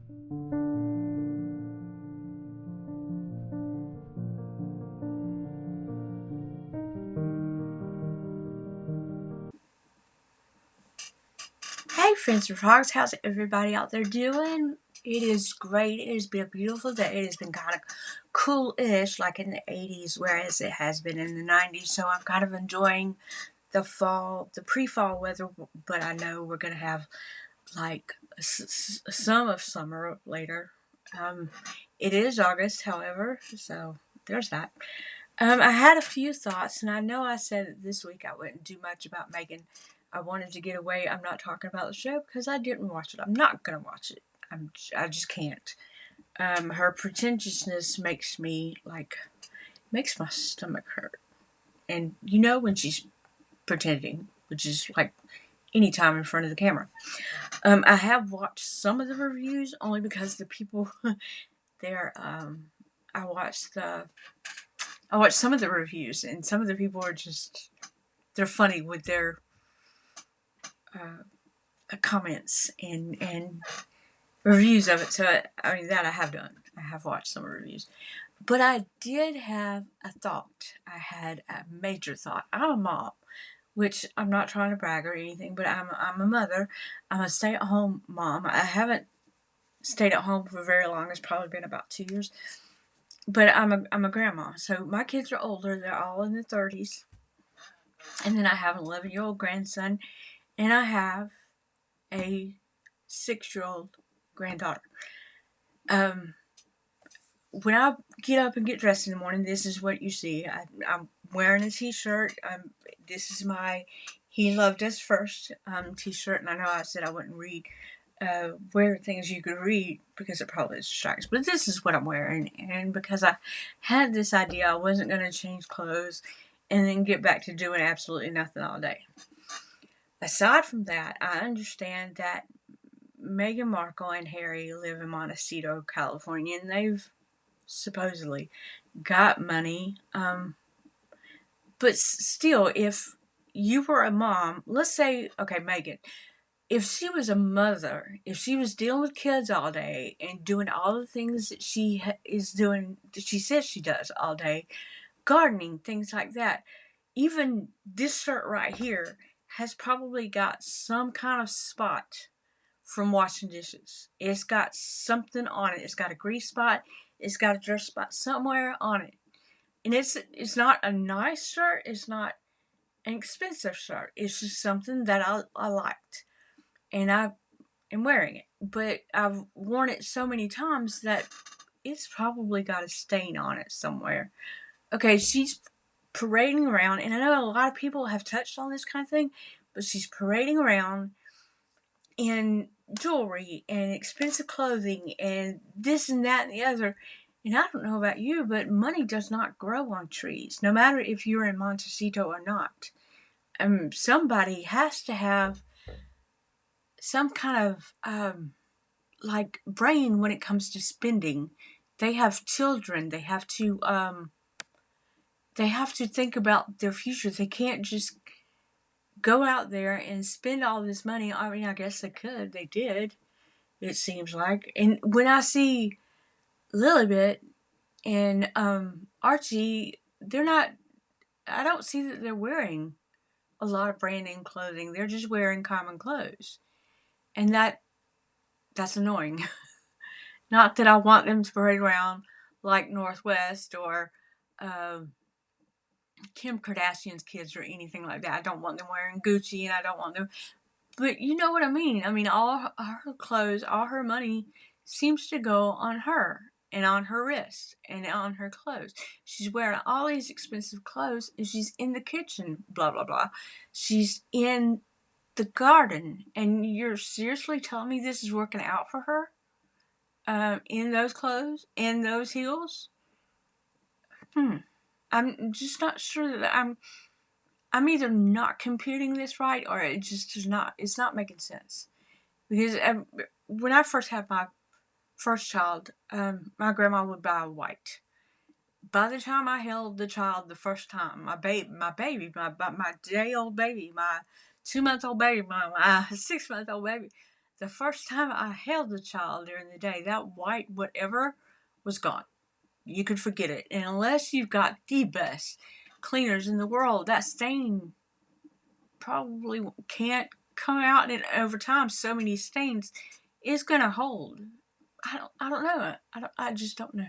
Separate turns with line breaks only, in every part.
Hey friends and frogs, how's everybody out there doing? It is great. It has been a beautiful day. It has been kind of cool-ish like in the 80s, whereas it has been in the 90s. So I'm kind of enjoying the fall, the pre-fall weather, but I know we're going to have like some of summer later. Um, it is August, however, so there's that. I had a few thoughts, and I know I said this week I wouldn't do much about Meghan. I wanted to get away. I'm not talking about the show because I didn't watch it. I'm not gonna watch it. I just can't. Her pretentiousness makes my stomach hurt. And you know when she's pretending, which is like any time in front of the camera. I have watched some of the reviews only because the people there. I watched the I watched some of the reviews, and some of the people are just they're funny with their comments and reviews of it. So I mean that I have done. I have watched some reviews, but I did have a thought. I had a major thought. I'm a mom, which I'm not trying to brag or anything, but I'm a mother. I'm a stay-at-home mom. I haven't stayed at home for very long. It's probably been about 2 years, but I'm a grandma. So my kids are older. They're all in their 30s, and then I have an 11-year-old grandson, and I have a 6-year-old granddaughter. Um, when I get up and get dressed in the morning, this is what you see. I'm wearing a t-shirt. This is my "He Loved Us First" t-shirt, and I know I said I wouldn't wear things you could read because it probably distracts, but this is what I'm wearing, and because I had this idea I wasn't going to change clothes and then get back to doing absolutely nothing all day. Aside from that, I understand that Meghan Markle and Harry live in Montecito, California, and they've supposedly got money. But still, if you were a mom, let's say, okay, Meghan, if she was a mother, if she was dealing with kids all day and doing all the things that she is doing, that she says she does all day, gardening, things like that, even this shirt right here has probably got some kind of spot from washing dishes. It's got something on it. It's got a grease spot. It's got a dirt spot somewhere on it. And it's not a nice shirt. It's not an expensive shirt. It's just something that I liked. And I am wearing it. But I've worn it so many times that it's probably got a stain on it somewhere. Okay, she's parading around. And I know a lot of people have touched on this kind of thing. But she's parading around in jewelry and expensive clothing and this and that and the other. And I don't know about you, but money does not grow on trees, no matter if you're in Montecito or not. Somebody has to have some kind of like brain when it comes to spending. They have children. They have to think about their future. They can't just go out there and spend all this money. I mean, I guess they could. They did, it seems like. And when I see Lilibet and Archie, I don't see that they're wearing a lot of brand name clothing. They're just wearing common clothes. And that's annoying. Not that I want them to parade around like Northwest or Kim Kardashian's kids or anything like that. I don't want them wearing Gucci, and I don't want them. But you know what I mean. I mean, all her clothes, all her money seems to go on her and on her wrists and on her clothes. She's wearing all these expensive clothes and she's in the kitchen, blah, blah, blah. She's in the garden. And you're seriously telling me this is working out for her? In those clothes? In those heels? I'm just not sure that I'm either not computing this right or it just is not, it's not making sense. Because when I first had my first child, my grandma would buy white. By the time I held the child the first time, my day-old baby, my 2-month-old baby, my 6-month-old baby, the first time I held the child during the day, that white whatever was gone. You could forget it. And unless you've got the best cleaners in the world, that stain probably can't come out. And over time, so many stains is going to hold. I don't know. I just don't know.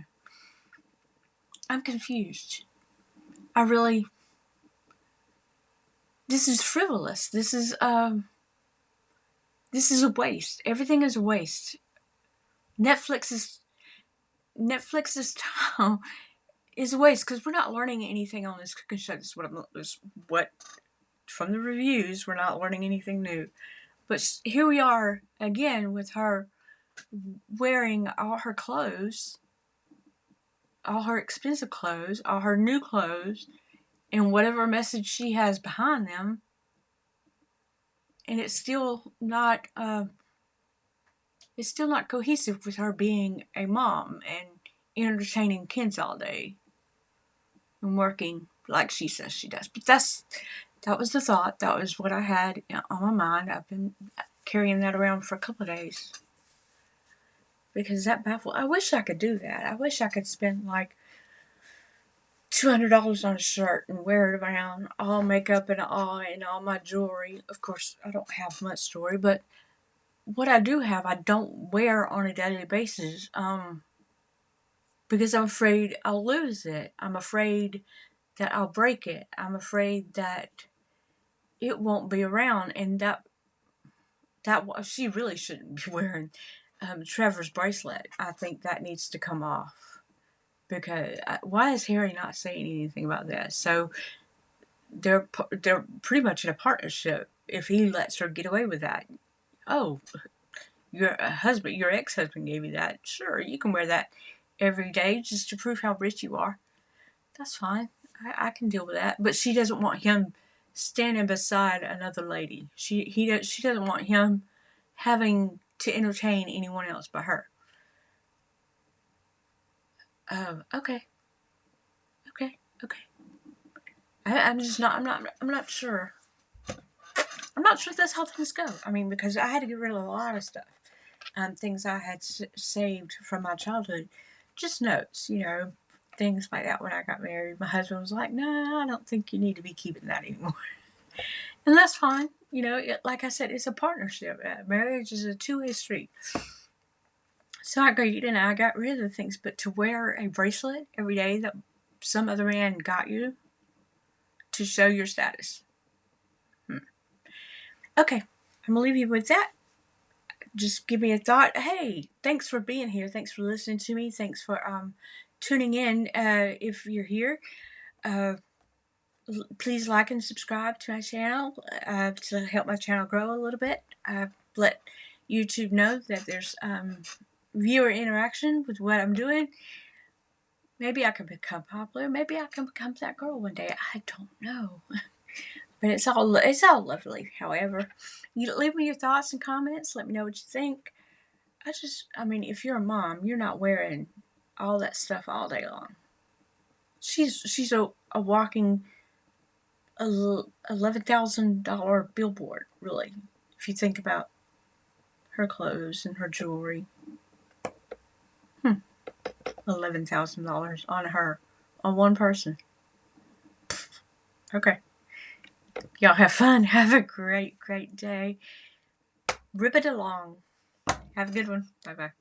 I'm confused. This is frivolous. This is a waste. Everything is a waste. Netflix's time is a waste because we're not learning anything on this cooking show. This is what from the reviews, we're not learning anything new. But here we are again with her wearing all her clothes, all her expensive clothes, all her new clothes, and whatever message she has behind them. And it's still not cohesive with her being a mom and entertaining kids all day and working like she says she does. But that was the thought. That was what I had on my mind. I've been carrying that around for a couple of days because that baffled. I wish I could do that. I wish I could spend like $200 on a shirt and wear it around, all makeup and all my jewelry. Of course, I don't have much jewelry, but what I do have, I don't wear on a daily basis. Because I'm afraid I'll lose it. I'm afraid that I'll break it. I'm afraid that it won't be around, and that she really shouldn't be wearing Trevor's bracelet. I think that needs to come off because why is Harry not saying anything about that? So they're pretty much in a partnership. If he lets her get away with that, oh, your ex-husband gave you that. Sure, you can wear that every day just to prove how rich you are. That's fine. I can deal with that. But she doesn't want him standing beside another lady. She doesn't want him having to entertain anyone else but her. Okay. I'm not sure. I'm not sure that's how things go. I mean, because I had to get rid of a lot of stuff. Things I had saved from my childhood. Just notes, things like that when I got married. My husband was like, no, I don't think you need to be keeping that anymore. And that's fine. Like I said, it's a partnership. Marriage is a two-way street. So I agreed and I got rid of the things. But to wear a bracelet every day that some other man got you to show your status. Okay, I'm going to leave you with that. Just give me a thought. Hey, thanks for being here. Thanks for listening to me. Thanks for tuning in. If you're here, please like and subscribe to my channel to help my channel grow a little bit. Let YouTube know that there's viewer interaction with what I'm doing. Maybe I can become popular. Maybe I can become that girl one day. I don't know. But it's all lovely. However, you leave me your thoughts and comments. Let me know what you think. If you're a mom, you're not wearing all that stuff all day long. She's a walking $11,000 billboard, really. If you think about her clothes and her jewelry. $11,000 on her, on one person. Okay. Y'all have fun. Have a great, great day. Rip it along. Have a good one. Bye-bye.